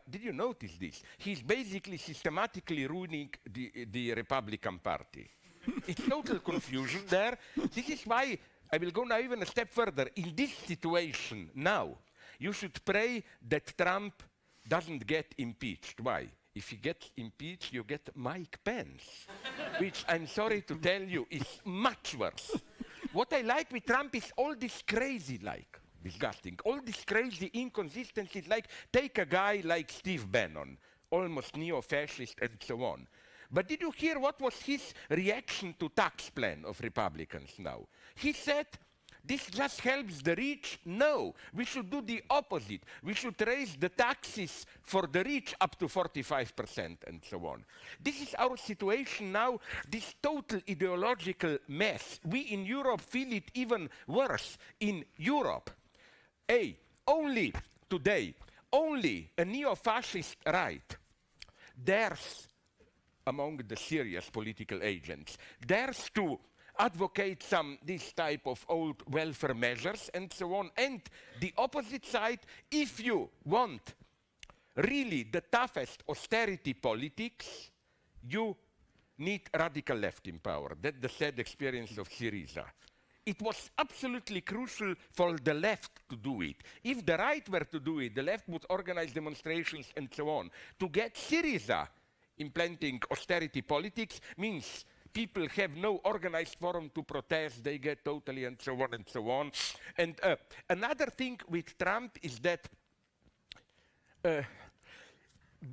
[SPEAKER 4] did you notice this? He's basically systematically ruining the Republican Party. It's total confusion there. This is why I will go now even a step further. In this situation now, you should pray that Trump doesn't get impeached. Why? If he gets impeached, you get Mike Pence, which I'm sorry to tell you is much worse. What I like with Trump is all this crazy, like, disgusting, all these crazy inconsistencies, like take a guy like Steve Bannon, almost neo-fascist and so on. But did you hear what was his reaction to tax plan of Republicans now? He said, this just helps the rich. No, we should do the opposite. We should raise the taxes for the rich up to 45% and so on. This is our situation now, this total ideological mess. We in Europe feel it even worse. In Europe, only today, only a neo-fascist right dares, among the serious political agents, dares to advocate this type of old welfare measures and so on. And the opposite side, if you want really the toughest austerity politics, you need radical left in power. That's the sad experience of Syriza. It was absolutely crucial for the left to do it. If the right were to do it, the left would organize demonstrations and so on. To get Syriza implanting austerity politics means people have no organized forum to protest, they get totally and so on and so on. And another thing with Trump is that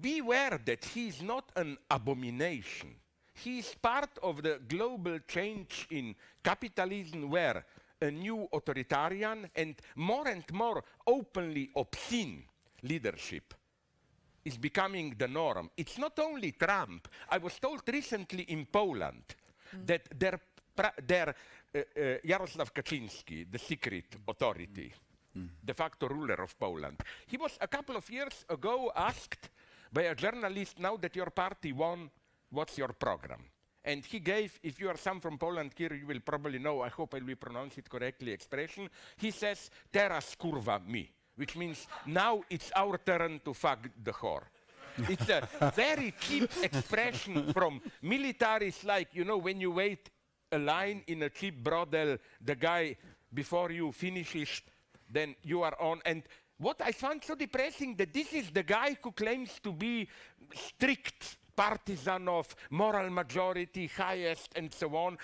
[SPEAKER 4] beware that he is not an abomination. He is part of the global change in capitalism where a new authoritarian and more openly obscene leadership is becoming the norm. It's not only Trump. I was told recently in Poland that their Jarosław Kaczynski, the secret authority, de facto ruler of Poland, he was a couple of years ago asked by a journalist, now that your party won, what's your program? And he gave, if you are some from Poland here, you will probably know, I hope I will pronounce it correctly, expression. He says, teraz kurwa mi, which means now it's our turn to fuck the whore. It's a very cheap expression from militaries, like, you know, when you wait a line in a cheap brothel, the guy before you finishes, then you are on. And what I found so depressing, that this is the guy who claims to be strict partisan of moral majority, highest, and so on,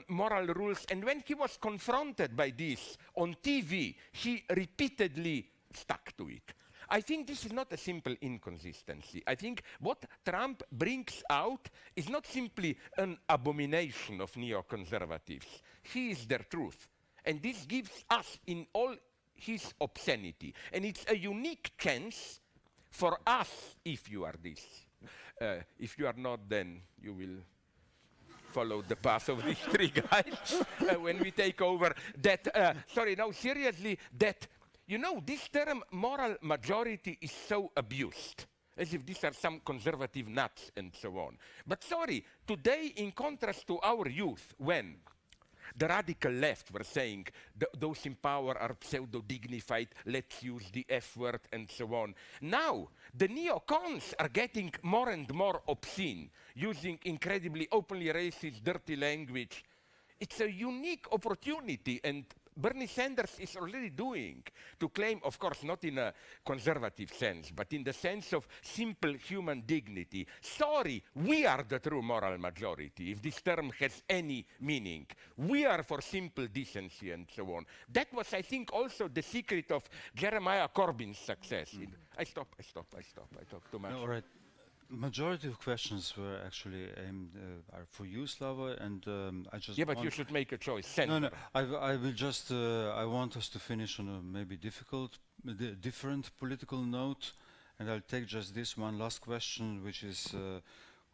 [SPEAKER 4] moral rules. And when he was confronted by this on TV, he repeatedly stuck to it. I think this is not a simple inconsistency. I think what Trump brings out is not simply an abomination of neoconservatives. He is their truth. And this gives us in all his obscenity. And it's a unique chance for us, if you are this. If you are not, then you will follow the path of these three guys when we take over. That, sorry, no, seriously, that, you know, this term moral majority is so abused, as if these are some conservative nuts and so on. But sorry, today, in contrast to our youth, when the radical left were saying those in power are pseudo-dignified, let's use the F word and so on. Now, the neocons are getting more and more obscene, using incredibly openly racist, dirty language. It's a unique opportunity, and Bernie Sanders is already doing to claim, of course, not in a conservative sense, but in the sense of simple human dignity. Sorry, we are the true moral majority, if this term has any meaning. We are for simple decency and so on. That was, I think, also the secret of Jeremiah Corbyn's success. I stop. I talk too much.
[SPEAKER 2] No, all right. Majority of questions were actually aimed are for you, Slavoj, and I just
[SPEAKER 4] but you should make a choice.
[SPEAKER 2] No, I will just I want us to finish on a maybe different political note, and I'll take just this one last question, which is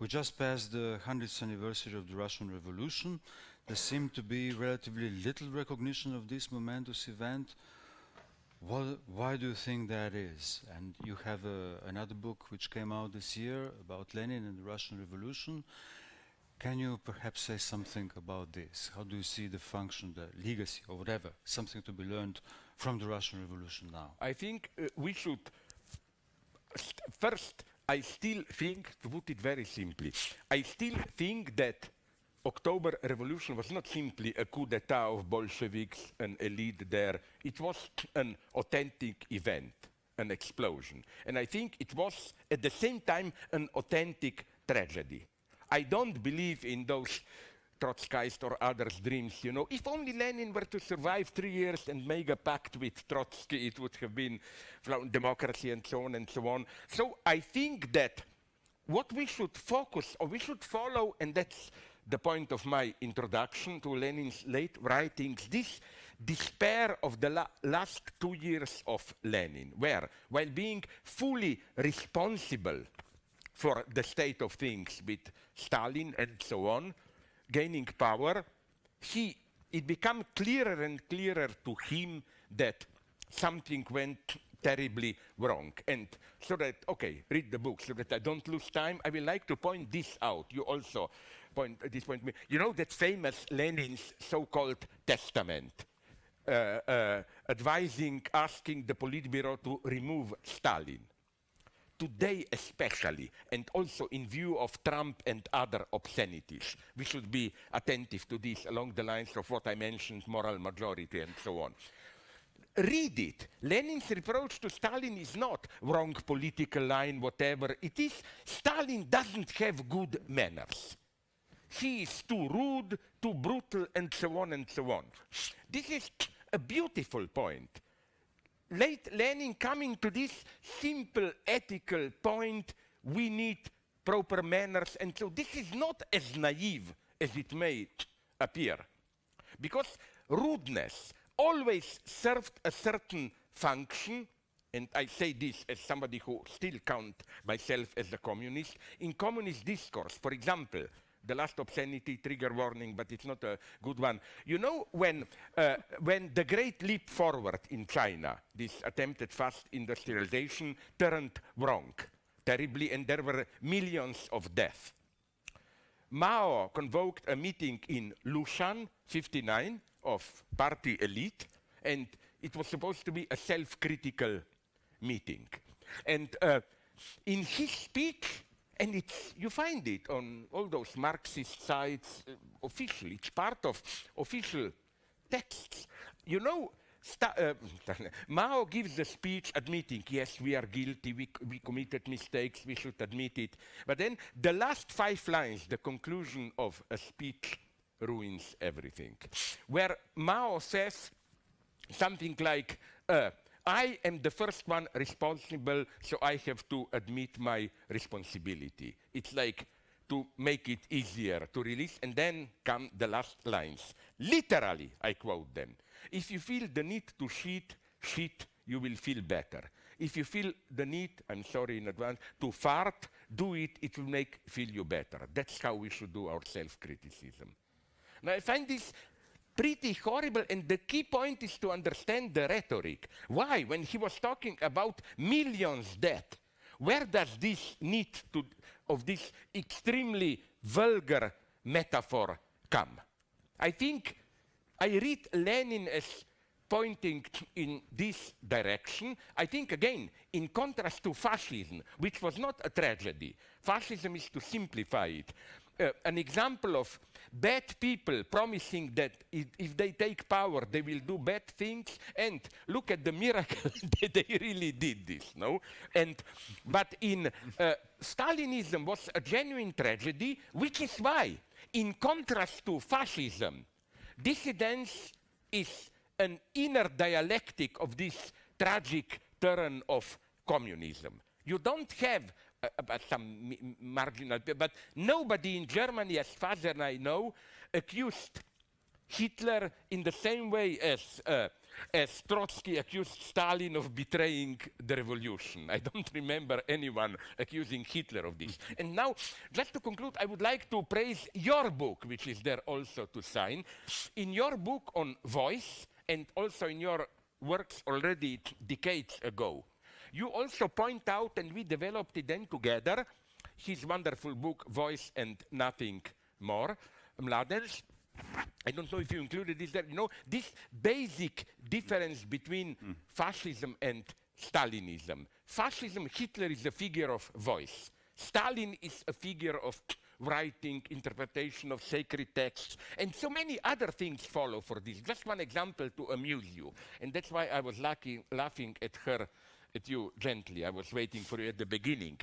[SPEAKER 2] We just passed the 100th anniversary of the Russian Revolution. There seemed to be relatively little recognition of this momentous event. Why do you think that is? And you have another book which came out this year about Lenin and the Russian Revolution. Can you perhaps say something about this? How do you see the function, the legacy, or whatever, something to be learned from the Russian Revolution now?
[SPEAKER 4] I think we should first, I still think, to put it very simply, I still think that October Revolution was not simply a coup d'etat of Bolsheviks, an elite there. It was an authentic event, an explosion. And I think it was, at the same time, an authentic tragedy. I don't believe in those Trotskyist or others' dreams, you know. If only Lenin were to survive 3 years and make a pact with Trotsky, it would have been democracy and so on and so on. So I think that what we should focus, or we should follow, and that's the point of my introduction to Lenin's late writings, this despair of the last 2 years of Lenin, where, while being fully responsible for the state of things with Stalin and so on, gaining power, it became clearer and clearer to him that something went terribly wrong. And so that, okay, read the book, so that I don't lose time, I would like to point this out. You also point this point. You know that famous Lenin's so-called testament, asking the Politburo to remove Stalin. Today especially, and also in view of Trump and other obscenities, we should be attentive to this along the lines of what I mentioned, moral majority and so on. Read it. Lenin's reproach to Stalin is not wrong political line, whatever. It is Stalin doesn't have good manners. He is too rude, too brutal, and so on and so on. This is a beautiful point. Late Lenin coming to this simple ethical point, we need proper manners, and so this is not as naive as it may appear. Because rudeness always served a certain function, and I say this as somebody who still count myself as a communist. In communist discourse, for example, the last obscenity, trigger warning, but it's not a good one. You know, when the great leap forward in China, this attempted fast industrialization, turned wrong terribly, and there were millions of deaths. Mao convoked a meeting in Lushan, 59, of party elite, and it was supposed to be a self-critical meeting. And in his speech, and you find it on all those Marxist sites, officially, it's part of official texts. You know, Mao gives a speech admitting, yes, we are guilty, we committed mistakes, we should admit it. But then the last 5 lines, the conclusion of a speech, ruins everything. Where Mao says something like, I am the first one responsible, so I have to admit my responsibility. It's like to make it easier to release, and then come the last lines. Literally, I quote them. If you feel the need to shit, you will feel better. If you feel the need, I'm sorry in advance, to fart, do it, it will feel you better. That's how we should do our self-criticism. Now, I find this pretty horrible, and the key point is to understand the rhetoric. Why? When he was talking about millions dead, where does this need of this extremely vulgar metaphor come? I think I read Lenin as pointing in this direction. I think, again, in contrast to fascism, which was not a tragedy. Fascism is to simplify it. An example of bad people promising that if they take power, they will do bad things, and look at the miracle that they really did this, no? But in Stalinism was a genuine tragedy, which is why, in contrast to fascism, dissidence is an inner dialectic of this tragic turn of communism. You don't have some marginal, but nobody in Germany, as far as I know, accused Hitler in the same way as as Trotsky accused Stalin of betraying the revolution. I don't remember anyone accusing Hitler of this. And now, just to conclude, I would like to praise your book, which is there also to sign. In your book on voice, and also in your works already decades ago, you also point out, and we developed it then together, his wonderful book, Voice and Nothing More, Mladen's. I don't know if you included this there. You know, this basic difference between fascism and Stalinism. Fascism, Hitler is a figure of voice. Stalin is a figure of writing, interpretation of sacred texts, and so many other things follow for this. Just one example to amuse you. And that's why I was laughing at you gently. I was waiting for you at the beginning.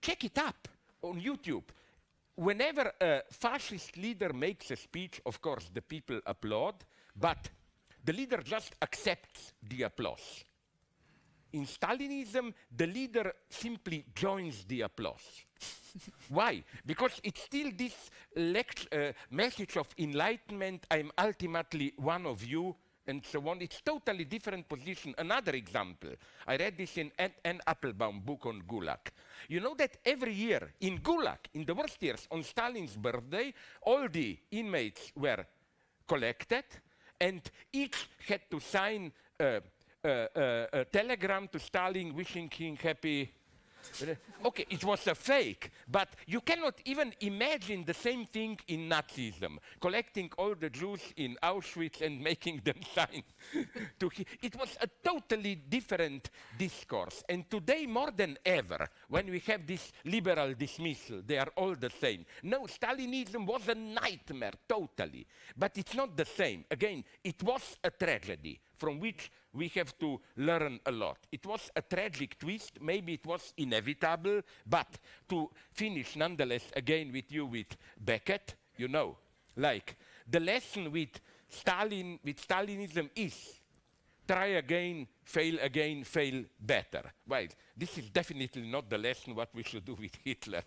[SPEAKER 4] Check it up on YouTube. Whenever a fascist leader makes a speech, of course, the people applaud, but the leader just accepts the applause. In Stalinism, the leader simply joins the applause. Why? Because it's still this message of enlightenment, I'm ultimately one of you, and so on. It's totally different position. Another example, I read this in Anne Applebaum book on Gulag. You know that every year in Gulag, in the worst years, on Stalin's birthday, all the inmates were collected, and each had to sign a telegram to Stalin wishing him happy. Okay, it was a fake, but you cannot even imagine the same thing in Nazism, collecting all the Jews in Auschwitz and making them sign. It was a totally different discourse. And today, more than ever, when we have this liberal dismissal, they are all the same. No, Stalinism was a nightmare, totally. But it's not the same. Again, it was a tragedy from which we have to learn a lot. It was a tragic twist, maybe it was inevitable, but to finish nonetheless again with you with Beckett, you know, like the lesson with Stalinism is try again, fail better. Well, this is definitely not the lesson what we should do with Hitler.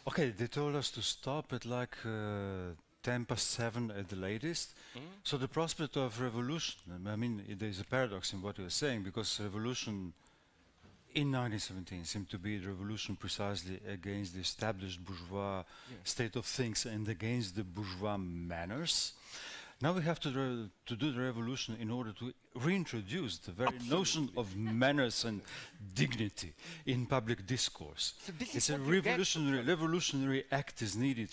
[SPEAKER 2] Okay, they told us to stop at like 7:10 at the latest. So the prospect of revolution, I mean, there is a paradox in what you're saying, because revolution in 1917 seemed to be the revolution precisely against the established bourgeois state of things and against the bourgeois manners. Now we have to do the revolution in order to reintroduce the very notion of manners and dignity in public discourse. So it's a revolutionary act is needed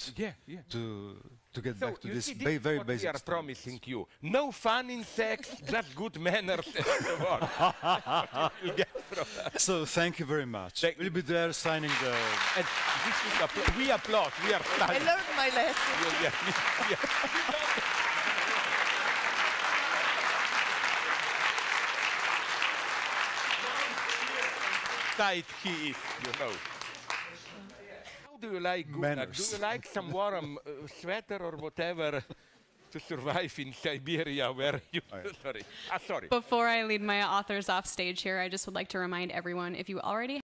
[SPEAKER 2] to get back to this very basic.
[SPEAKER 4] We are promising you no fun in sex, just good manners.
[SPEAKER 2] So thank you very much. We'll be there signing the.
[SPEAKER 4] And this is we applaud. We are.
[SPEAKER 3] I learned my lesson.
[SPEAKER 4] Tight he is, you know. How do you like Gulag? Do you like some warm sweater or whatever to survive in Siberia where you... Sorry.
[SPEAKER 1] Before I lead my authors off stage here, I just would like to remind everyone, if you already